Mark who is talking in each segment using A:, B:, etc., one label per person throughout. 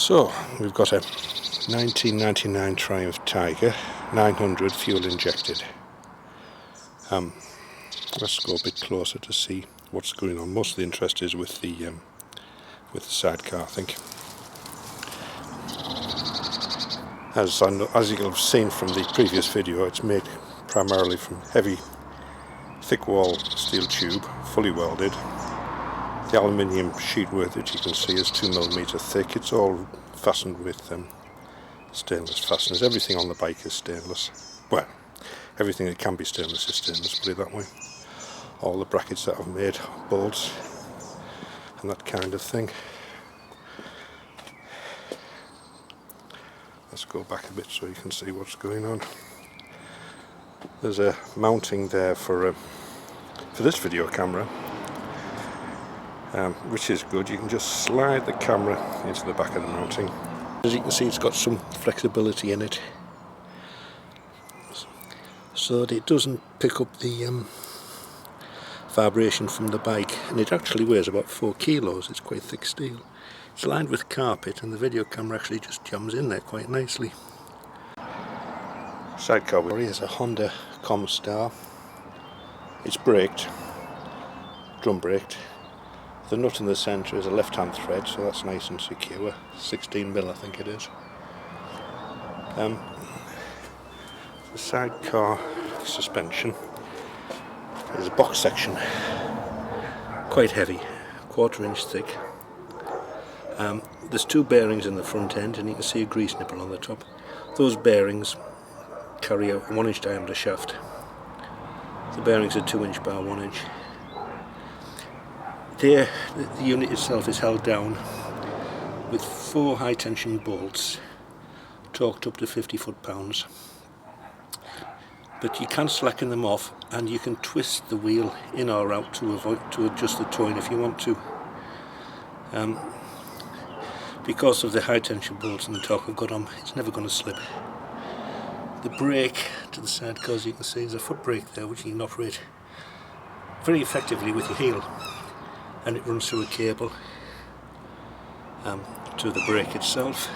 A: So we've got a 1999 Triumph Tiger 900 fuel injected. Let's go a bit closer to see what's going on. Most of the interest is with the sidecar, I think. As you'll have seen from the previous video, it's made primarily from heavy, thick wall steel tube, fully welded. The aluminium sheetwork that you can see is 2mm thick. It's all fastened with stainless fasteners. Everything on the bike is stainless. Well, everything that can be stainless is stainless, put it that way. All the brackets that I've made, bolts and that kind of thing. Let's go back a bit so you can see what's going on. There's a mounting there for this video camera, which is good. You can just slide the camera into the back of the mounting. As you can see, it's got some flexibility in it, so that it doesn't pick up the vibration from the bike, and it actually weighs about 4 kilos. It's quite thick steel. It's lined with carpet, and the video camera actually just jams in there quite nicely. Sidecar is a Honda Comstar. It's braked, drum braked. The nut in the centre is a left-hand thread, so that's nice and secure. 16mm, I think it is. The sidecar suspension is a box section, quite heavy, 1/4 inch thick. There's 2 bearings in the front end, and you can see a grease nipple on the top. Those bearings carry a 1 inch diameter shaft. The bearings are 2 inch by 1 inch. The unit itself is held down with 4 high tension bolts, torqued up to 50 foot-pounds. But you can slacken them off, and you can twist the wheel in or out to adjust the towing if you want to. Because of the high tension bolts and the torque I've got on, it's never going to slip. The brake to the side, as you can see, there's a foot brake there which you can operate very effectively with your heel, and it runs through a cable to the brake itself.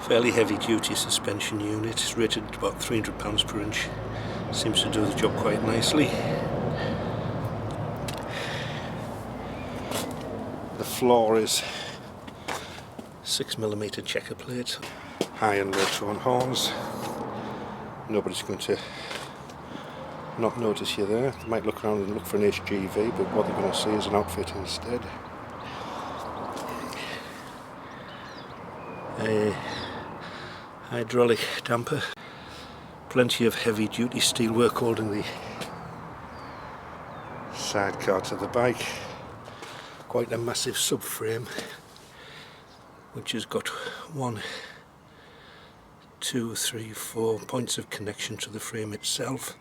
A: Fairly heavy duty suspension unit. It's rated at about 300 pounds per inch. Seems to do the job quite nicely. The floor is 6mm checker plate, high and low tone horns. Nobody's going to not notice you there. They might look around and look for an HGV, but what they're going to see is an outfit instead. A hydraulic damper, plenty of heavy duty steelwork holding the sidecar to the bike. Quite a massive subframe, which has got 1, 2, 3, 4 points of connection to the frame itself,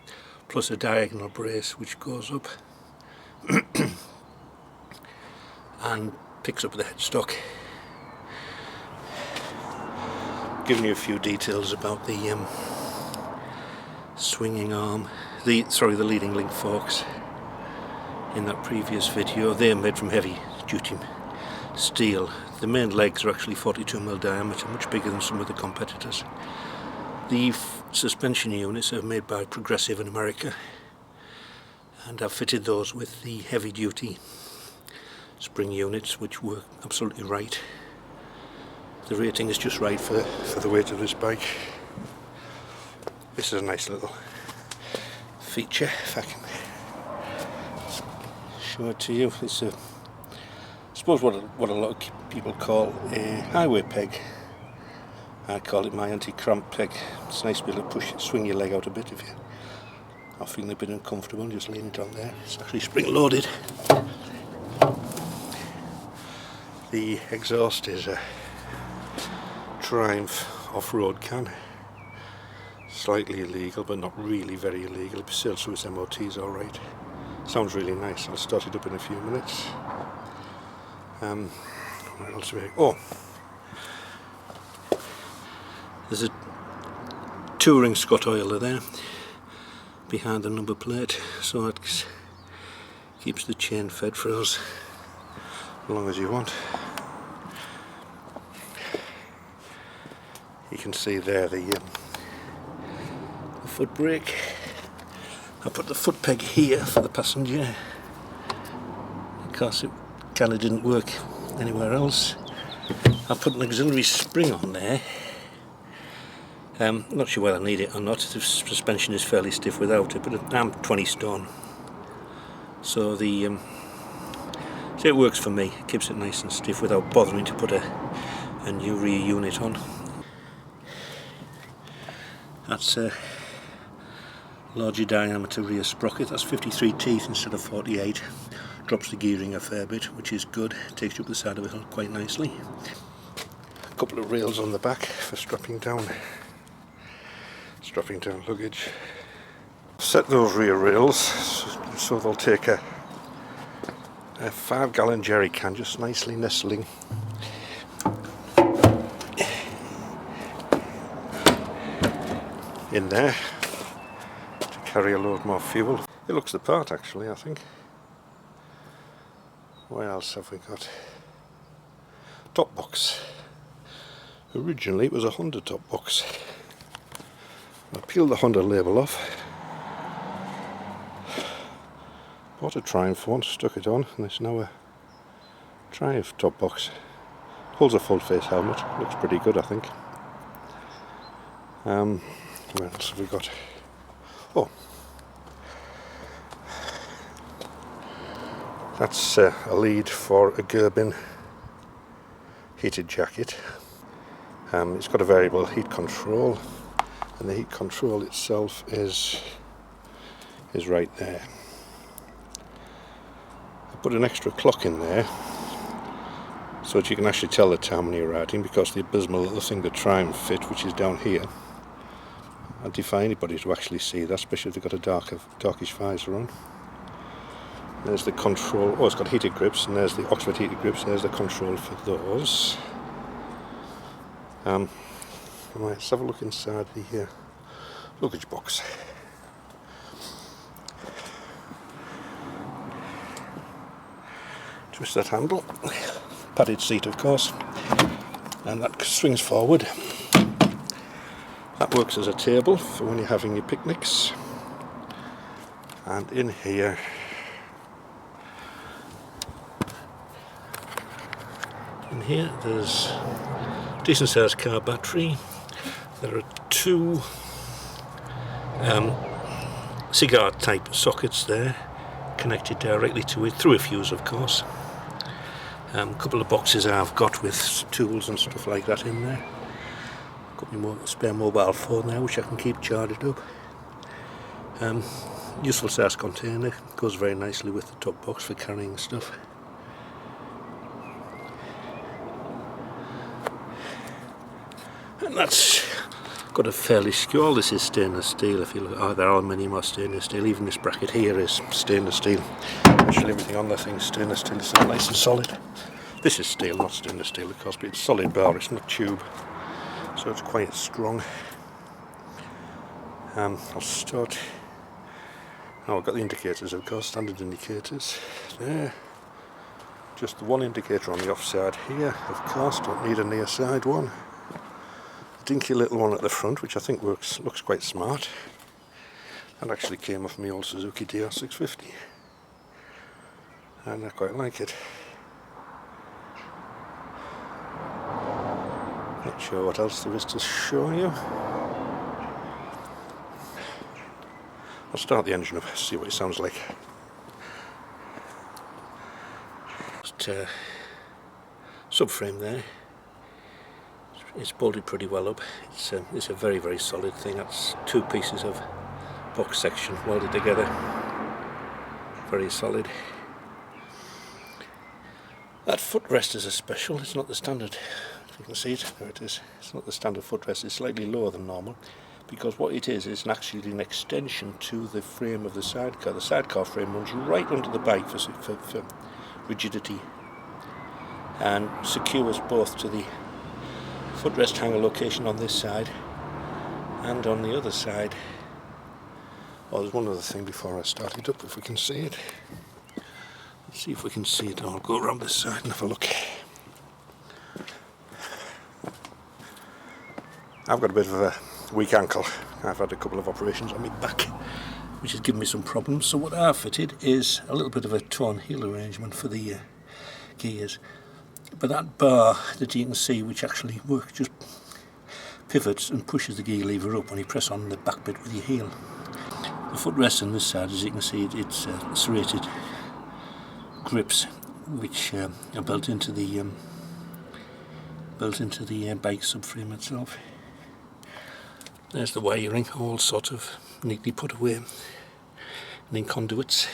A: plus a diagonal brace which goes up and picks up the headstock. Giving you a few details about the swinging arm, the leading link forks in that previous video. They are made from heavy duty steel. The main legs are actually 42mm diameter, much bigger than some of the competitors. The suspension units are made by Progressive in America, and I've fitted those with the heavy duty spring units, which work absolutely right. The rating is just right for the weight of this bike. This is a nice little feature, if I can show it to you. It's I suppose what a lot of people call a highway peg. I call it my anti-cramp peg. It's nice to be able to swing your leg out a bit if you are feeling a bit uncomfortable. Just lean it on there. It's actually spring loaded. The exhaust is a Triumph off-road can. Slightly illegal, but not really very illegal. If it sails through its MOTs alright. Sounds really nice. I'll start it up in a few minutes. What else have we... Oh! There's a touring Scott oiler there behind the number plate, so it keeps the chain fed for us as long as you want. You can see there the foot brake. I put the foot peg here for the passenger because it kind of didn't work anywhere else. I put an auxiliary spring on there. Not sure whether I need it or not. The suspension is fairly stiff without it, but I'm 20 stone, so the so it works for me. It keeps it nice and stiff without bothering to put a new rear unit on. That's a larger diameter rear sprocket. That's 53 teeth instead of 48. Drops the gearing a fair bit, which is good. Takes you up the side of the hill quite nicely. A couple of rails on the back for strapping down luggage. Set those rear rails so they'll take a 5-gallon jerry can just nicely nestling in there to carry a load more fuel. It looks the part actually, I think. What else have we got? Top box. Originally it was a Honda top box. I peeled the Honda label off, bought a Triumph one, stuck it on, and it's now a Triumph top box. Holds a full face helmet, looks pretty good I think. What else have we got? Oh, that's a lead for a Gerbin heated jacket. It's got a variable heat control, and the heat control itself is right there. I put an extra clock in there so that you can actually tell the time when you're riding, because the abysmal little thing that Triumph fit, which is down here, I defy anybody to actually see that, especially if they've got a darkish visor on. There's the control. Oh, it's got heated grips, and there's the Oxford heated grips. There's the control for those. Right, let's have a look inside the luggage box. Twist that handle. Padded seat, of course, and that swings forward. That works as a table for when you're having your picnics. And in here there's a decent sized car battery. There are two cigar type sockets there connected directly to it through a fuse, of course. A couple of boxes I've got with tools and stuff like that in there. Got my spare mobile phone there, which I can keep charged up. Useful size container, goes very nicely with the top box for carrying stuff. And that's got a fairly all this is stainless steel. If you look, they're aluminium or stainless steel. Even this bracket here is stainless steel. Actually, everything on the thing is stainless steel. It's nice and solid. This is steel, not stainless steel, of course, but it's solid bar. It's not tube, so it's quite strong. I'll start. Oh, I've got the indicators, of course, standard indicators there. Just the one indicator on the offside here, of course. Don't need a near side one. Dinky little one at the front, which I think looks quite smart. That actually came off my old Suzuki DR650, and I quite like it. Not sure what else there is to show you. I'll start the engine up, see what it sounds like. Just subframe there. It's bolted pretty well up. It's a very, very solid thing. That's two pieces of box section welded together. Very solid. That footrest is a special. It's not the standard. If you can see it, there it is. It's not the standard footrest. It's slightly lower than normal, because what it is actually an extension to the frame of the sidecar. The sidecar frame runs right under the bike for rigidity, and secures both to the footrest hanger location on this side and on the other side. Oh, there's one other thing before I start it up, if we can see it. Let's see if we can see it. I'll go around this side and have a look. I've got a bit of a weak ankle. I've had a couple of operations on my back, which has given me some problems. So what I've fitted is a little bit of a torn heel arrangement for the gears. But that bar that you can see, which actually works, just pivots and pushes the gear lever up when you press on the back bit with your heel. The footrest on this side, as you can see, it's serrated grips, which are built into the bike subframe itself. There's the wiring, all sort of neatly put away, and in conduits.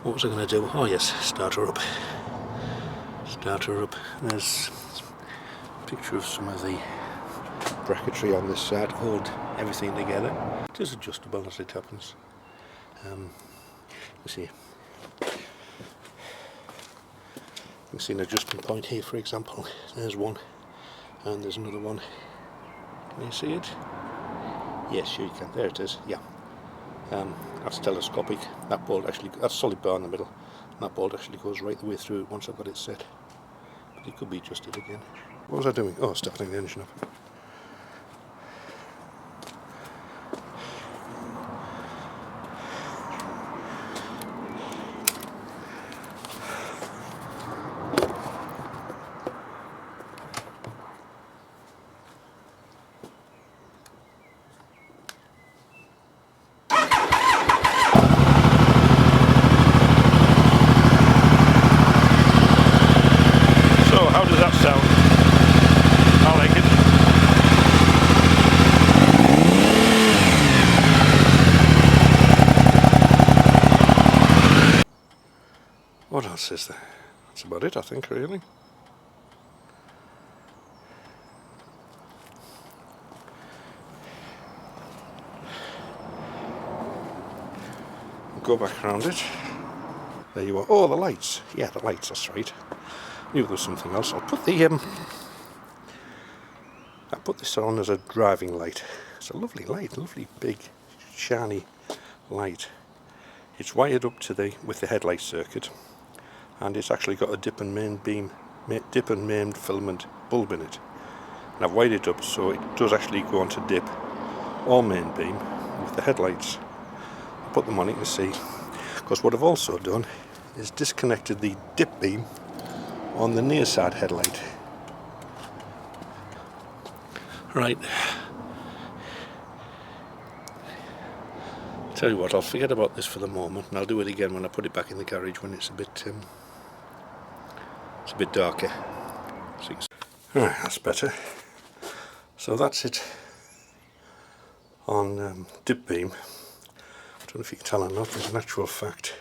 A: What was I going to do? Oh yes, start her up. Start her up. There's a picture of some of the bracketry on this side to hold everything together. It is adjustable as it happens. You see. You can see an adjustment point here, for example. There's one, and there's another one. Can you see it? Yes, sure you can. There it is. Yeah. That's telescopic. That bolt actually, that's solid bar in the middle. And that bolt actually goes right the way through it once I've got it set. But it could be adjusted again. What was I doing? Oh, starting the engine up. What else is there? That's about it, I think, really. Go back around it. There you are. Oh, the lights. Yeah, the lights, that's right. Knew there was something else. I'll put this on as a driving light. It's a lovely light, lovely big shiny light. It's wired up to with the headlight circuit, and it's actually got a dip and main filament bulb in it. And I've wired it up so it does actually go on to dip or main beam with the headlights. I put them on, you can see, because what I've also done is disconnected the dip beam on the near side headlight. Right. Tell you what, I'll forget about this for the moment, and I'll do it again when I put it back in the garage when it's a bit darker. So alright, that's better. So that's it on dip beam. I don't know if you can tell or not, but in actual fact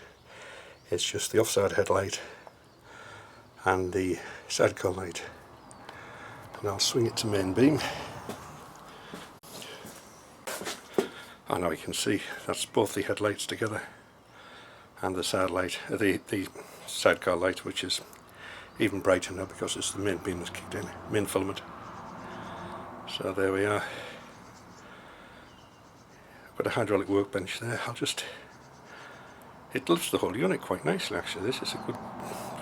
A: it's just the offside headlight and the sidecar light. And I'll swing it to main beam. Oh, now you can see that's both the headlights together and the side light, the sidecar light, which is even brighter now because it's the main beam that's kicked in, main filament. So there we are. Got a hydraulic workbench there. It lifts the whole unit quite nicely actually. This is a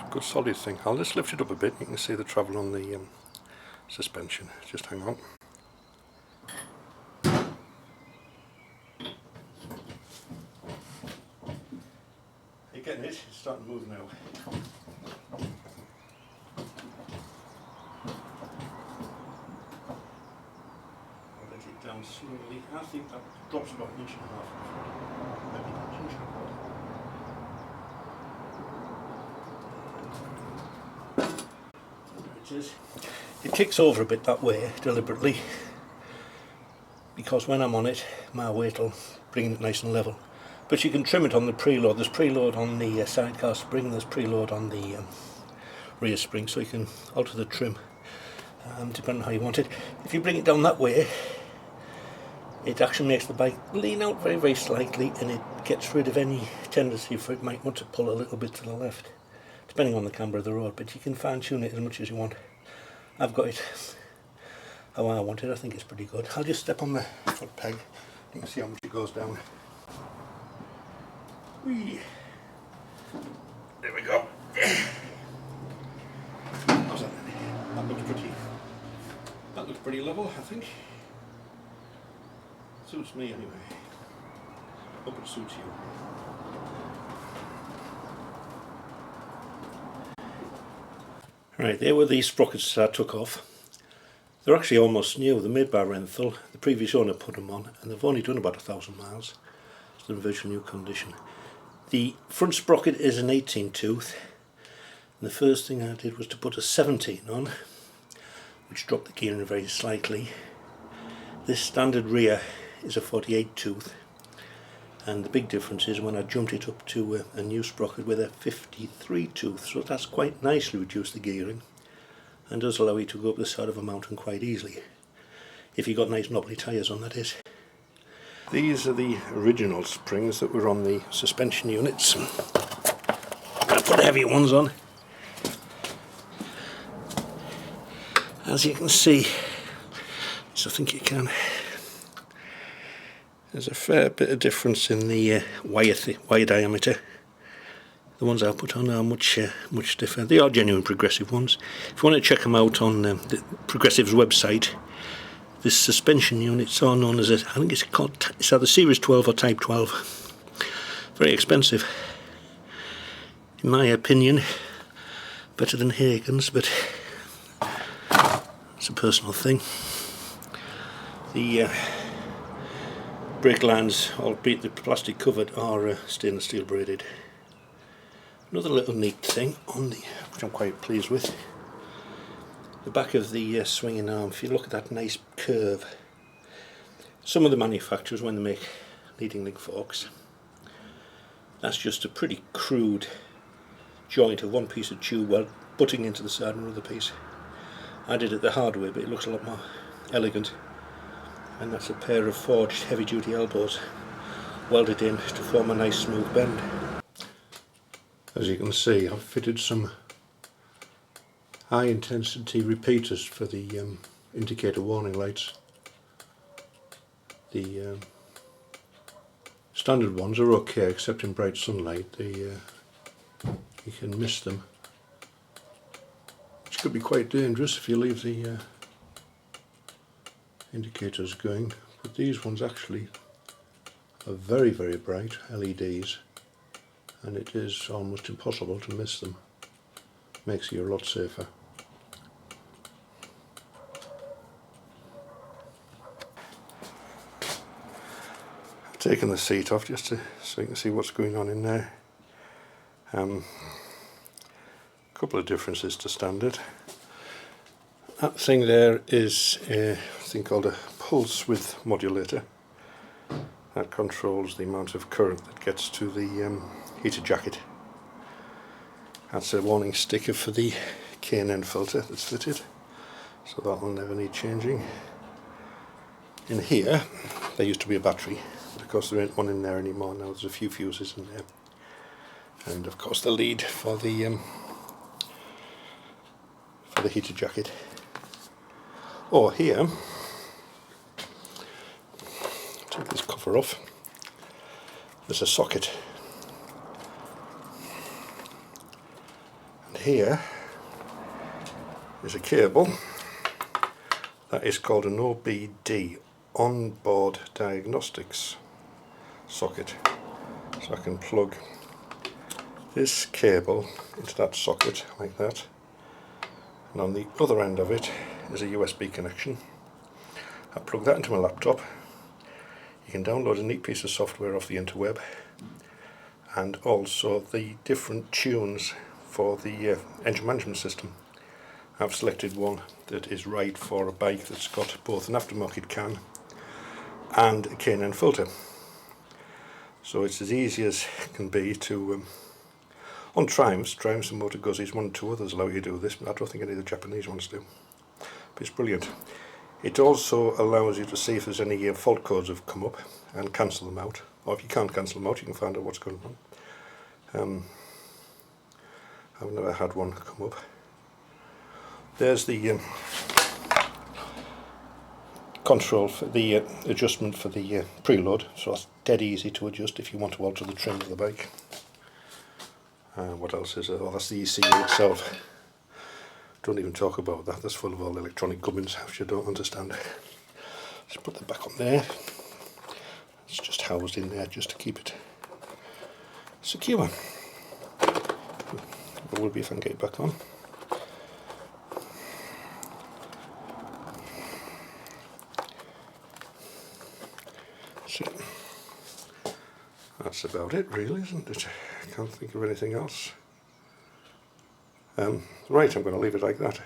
A: good solid thing. I'll just lift it up a bit. You can see the travel on the suspension. Just hang on. You're getting it? It's starting to move now. I'll let it down slowly. I think that drops about an inch and a half. Maybe an inch and a quarter. It kicks over a bit that way deliberately because when I'm on it my weight will bring it nice and level, but you can trim it on the preload. There's preload on the sidecar spring, there's preload on the rear spring, so you can alter the trim depending on how you want it. If you bring it down that way it actually makes the bike lean out very, very slightly, and it gets rid of any tendency for it might want to pull a little bit to the left depending on the camber of the road, but you can fine tune it as much as you want. I've got it how I want it. I think it's pretty good. I'll just step on the foot peg. You can see how much it goes down. Whee. There we go. How's that? That looks pretty pretty level, I think. Suits me anyway. Hope it suits you. Right, there were these sprockets that I took off. They're actually almost new. They're made by Renthal. The previous owner put them on, and they've only done about 1,000 miles. So they're in virtually new condition. The front sprocket is an 18 tooth. And the first thing I did was to put a 17 on, which dropped the gearing very slightly. This standard rear is a 48 tooth. And the big difference is when I jumped it up to a new sprocket with a 53 tooth. So that's quite nicely reduced the gearing. And does allow you to go up the side of a mountain quite easily, if you've got nice knobbly tyres on, that is. These are the original springs that were on the suspension units. I'm going to put the heavy ones on. As you can see, so I think you can, there's a fair bit of difference in the wire diameter. The ones I put on are much stiffer. They are genuine Progressive ones. If you want to check them out on the Progressive's website, this suspension units are known as, I think it's either Series 12 or Type 12. Very expensive, in my opinion. Better than Hagen's, but it's a personal thing. The brake lines, albeit the plastic covered, are stainless steel braided. Another little neat thing on the, which I'm quite pleased with, the back of the swinging arm. If you look at that nice curve, some of the manufacturers, when they make leading link forks, that's just a pretty crude joint of one piece of tube well butting into the side of another piece. I did it the hard way, but it looks a lot more elegant, and that's a pair of forged heavy duty elbows welded in to form a nice smooth bend. As you can see, I've fitted some high intensity repeaters for the indicator warning lights. The standard ones are okay, except in bright sunlight. You can miss them, which could be quite dangerous if you leave the indicators going. But these ones actually are very, very bright LEDs, and it is almost impossible to miss them. Makes you a lot safer. I've taken the seat off just so you can see what's going on in there. A couple of differences to standard. That thing there is a thing called a pulse width modulator. That controls the amount of current that gets to the heater jacket. That's a warning sticker for the K&N filter that's fitted, so that will never need changing. In here there used to be a battery, but of course there ain't one in there anymore. Now there's a few fuses in there, and of course the lead for the heater jacket. Oh, here, take this cover off, there's a socket. Here is a cable that is called an OBD, onboard diagnostics socket. So I can plug this cable into that socket like that, and on the other end of it is a USB connection. I plug that into my laptop. You can download a neat piece of software off the interweb, and also the different tunes for the engine management system. I've selected one that is right for a bike that's got both an aftermarket cam and a K&N filter. So it's as easy as can be to, on Triumphs and Motor Guzzi's, one or two others allow you to do this, but I don't think any of the Japanese ones do. But it's brilliant. It also allows you to see if there's any fault codes have come up and cancel them out, or if you can't cancel them out, you can find out what's going on. I've never had one come up. There's the control for the adjustment for the preload, so that's dead easy to adjust if you want to alter the trim of the bike. What else is there? Oh, that's the ECU itself. Don't even talk about that, that's full of all the electronic gubbins which you don't understand. Just put that back on there. It's just housed in there just to keep it secure. It will be if I can get it back on. So that's about it really, isn't it? I can't think of anything else. Right, I'm going to leave it like that.